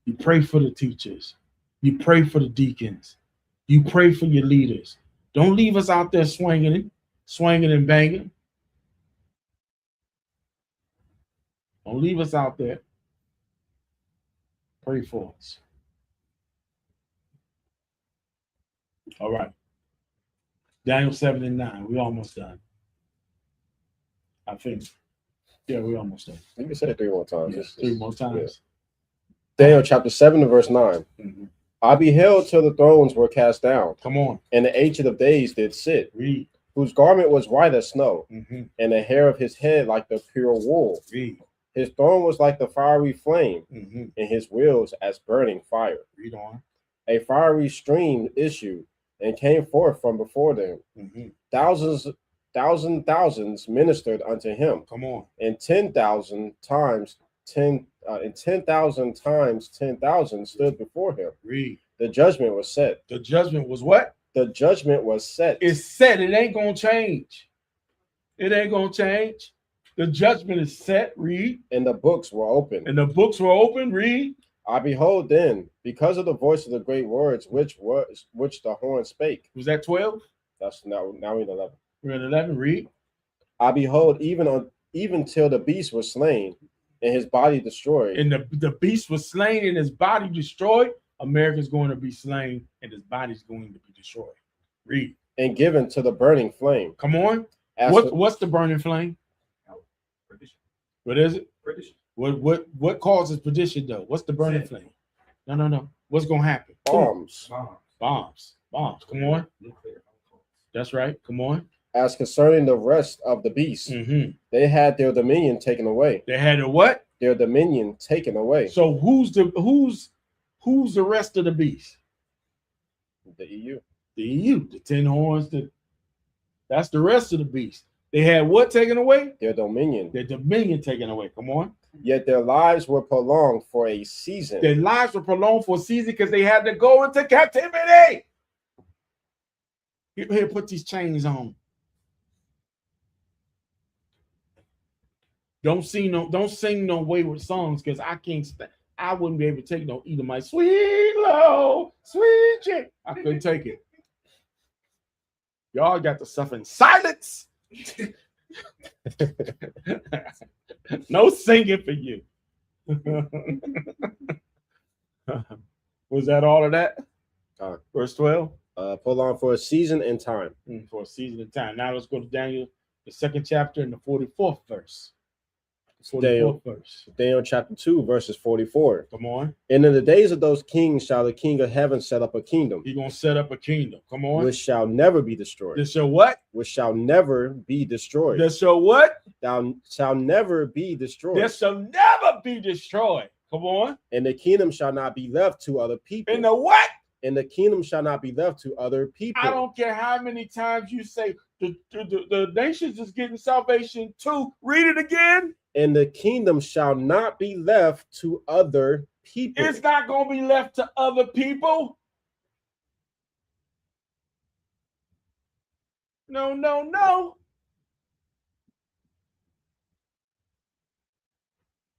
You pray for the teachers. You pray for the deacons. You pray for your leaders. Don't leave us out there swinging and banging. Don't leave us out there. Pray for us. All right. Daniel 7 and 9. We almost done. I think. Yeah, we almost done. You can say it 3 more times. Yeah, 3 more times. Yeah. Daniel chapter 7 and verse 9. Mm-hmm. I beheld till the thrones were cast down. Come on. And the Ancient of Days did sit. Read. Whose garment was white as snow. Mm-hmm. And the hair of his head like the pure wool. Read. His throne was like the fiery flame. Mm-hmm. And his wheels as burning fire. Read on. A fiery stream issued and came forth from before them. Mm-hmm. Thousands ministered unto him. Come on. And 10,000 times 10,000 times 10,000 stood before him. Read. The judgment was set. The judgment was what? The judgment was set. It's set. It ain't gonna change. It ain't gonna change. The judgment is set. Read. And the books were open. And the books were open. Read. I behold then, because of the voice of the great words which the horn spake. Was that 12? That's now we're in 11. We're in 11. Read. I behold even till the beast was slain and his body destroyed. And the beast was slain and his body destroyed. America's going to be slain and his body's going to be destroyed. Read. And given to the burning flame. Come on. What's the burning flame? Perdition. What is it? Perdition. What causes perdition though? What's the burning flame? No. What's gonna happen? Bombs. Bombs. Come on. That's right. Come on. As concerning the rest of the beasts, they had their dominion taken away. They had a what? Their dominion taken away. So who's the rest of the beasts? The EU. The EU, the 10 horns. That's the rest of the beasts. They had what taken away? Their dominion. Their dominion taken away. Come on. Yet their lives were prolonged for a season. Their lives were prolonged for a season because they had to go into captivity. Here, put these chains on. Don't sing no wayward songs because I can't stand. I wouldn't be able to take no Edomite. Sweet low, sweet chick. I couldn't take it. Y'all got to suffer in silence. No singing for you. Was that all of that? Verse 12. Prolonged for a season and time. For a season and time. Now let's go to Daniel, the 2nd chapter, and the 44th verse. 44th verse. Daniel chapter 2, verses 44. Come on. And in the days of those kings shall the king of heaven set up a kingdom. He's going to set up a kingdom. Come on. Which shall never be destroyed. This shall what? Which shall never be destroyed. This shall what? Thou shall never be destroyed. This shall never be destroyed. Come on. And the kingdom shall not be left to other people. And the what? And the kingdom shall not be left to other people. I don't care how many times you say the nations is getting salvation too. Read it again. And the kingdom shall not be left to other people. It's not going to be left to other people. No, no, no.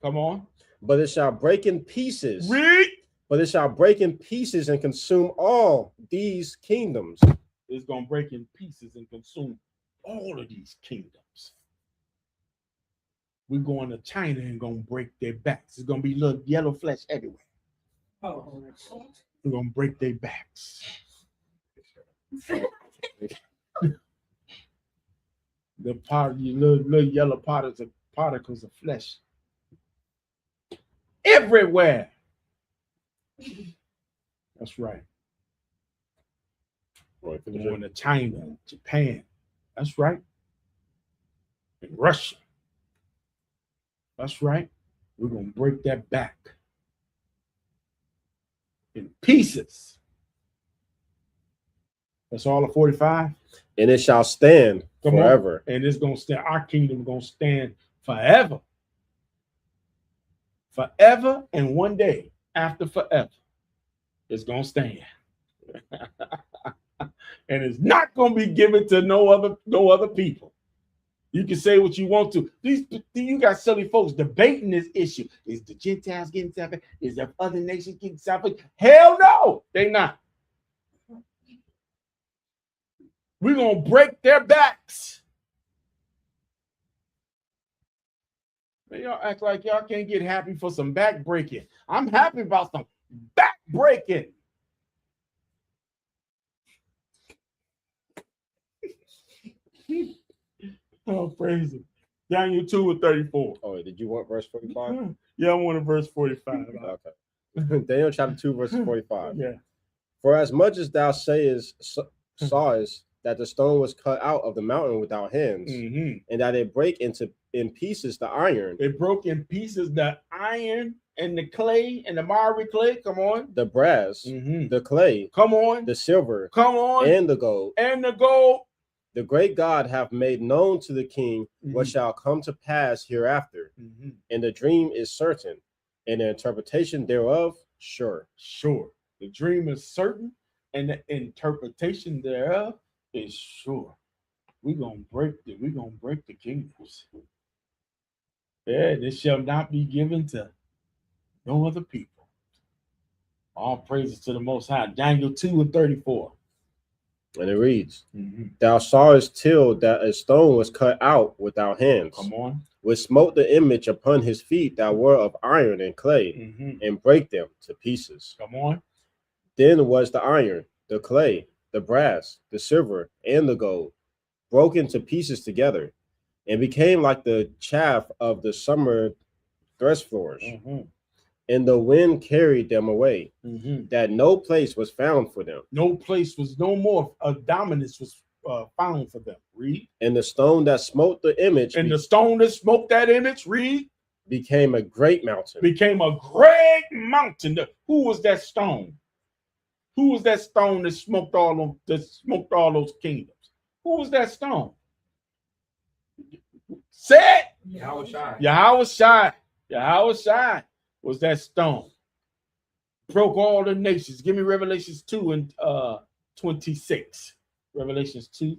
Come on. But it shall break in pieces. Read. But it shall break in pieces and consume all these kingdoms. It's going to break in pieces and consume all of these kingdoms. We're going to China and going to break their backs. It's going to be little yellow flesh everywhere. We're going to break their backs. The part, little yellow particles of flesh everywhere. That's right. We're going to China, Japan. That's right. And Russia. That's right. We're going to break that back in pieces. That's all of 45. And it shall stand forever. And it's going to stand. Our kingdom is going to stand forever. Forever, and one day after forever, it's going to stand. And it's not going to be given to no other people. You can say what you want to. You got silly folks debating this issue. Is the Gentiles getting salvation? Is the other nations getting salvation? Hell no, they not. We're going to break their backs. Man, y'all act like y'all can't get happy for some back breaking. I'm happy about some back breaking. Oh, praise him. Daniel 2 and 34. Oh, did you want verse 45? Yeah, I wanted verse 45. Okay. Daniel chapter 2, verses 45. Yeah. For as much as thou sawest that the stone was cut out of the mountain without hands, and that it break in pieces the iron. It broke in pieces the iron and the clay and the miry clay. Come on. The brass, the clay. Come on. The silver. Come on. And the gold. And the gold. The great God hath made known to the king what shall come to pass hereafter. And the dream is certain, and the interpretation thereof sure. Sure. The dream is certain, and the interpretation thereof is sure. We're gonna break the kingdoms. Yeah, this shall not be given to no other people. All praises to the Most High. Daniel 2 and 34. And it reads, Thou sawest till that a stone was cut out without hands. Come on. Which smote the image upon his feet that were of iron and clay, and break them to pieces. Come on. Then was the iron, the clay, the brass, the silver, and the gold broken to pieces together, and became like the chaff of the summer threshing floors. And the wind carried them away, that no place was found for them. No place was no more. A dominance was found for them. Read. And the stone that smote the image And the stone that smoked that image, read, became a great mountain. became a great mountain. Who was that stone? Who was that stone that smoked all those kingdoms? Who was that stone? Say it. Yahweh Shai. Yahweh Shai was that stone. Broke all the nations. Give me Revelations 2 and 26. Revelations 2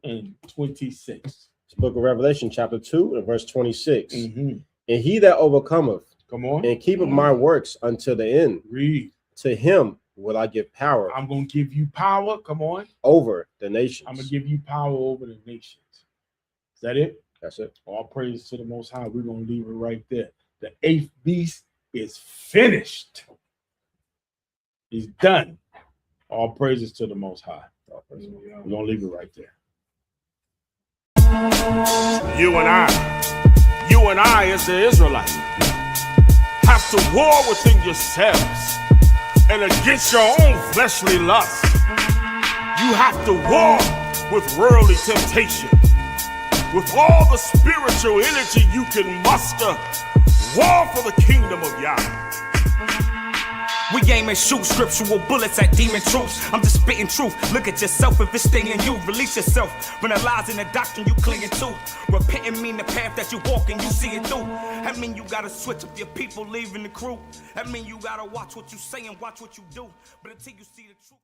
and 26. It's the book of Revelation, chapter 2, and verse 26. Mhm. And he that overcometh Come on. and keepeth my works until the end, Read. to him will I give power I'm going to give you power. Come on. over the nations. I'm going to give you power over the nations. Is that it? That's it. All praise to the Most High. We're going to leave it right there. The eighth beast is finished. He's done. All praises to the Most High. We're going to leave it right there. You and I as the Israelites, have to war within yourselves and against your own fleshly lusts. You have to war with worldly temptation. With all the spiritual energy you can muster, war for the kingdom of Yah. We aim and shoot scriptural bullets at demon troops. I'm just spitting truth. Look at yourself if it's staying in you. Release yourself from the lies and the doctrine you clinging to. Repenting mean the path that you walk and you see it through. That mean you gotta switch up your people leaving the crew. That mean you gotta watch what you say and watch what you do. But until you see the truth.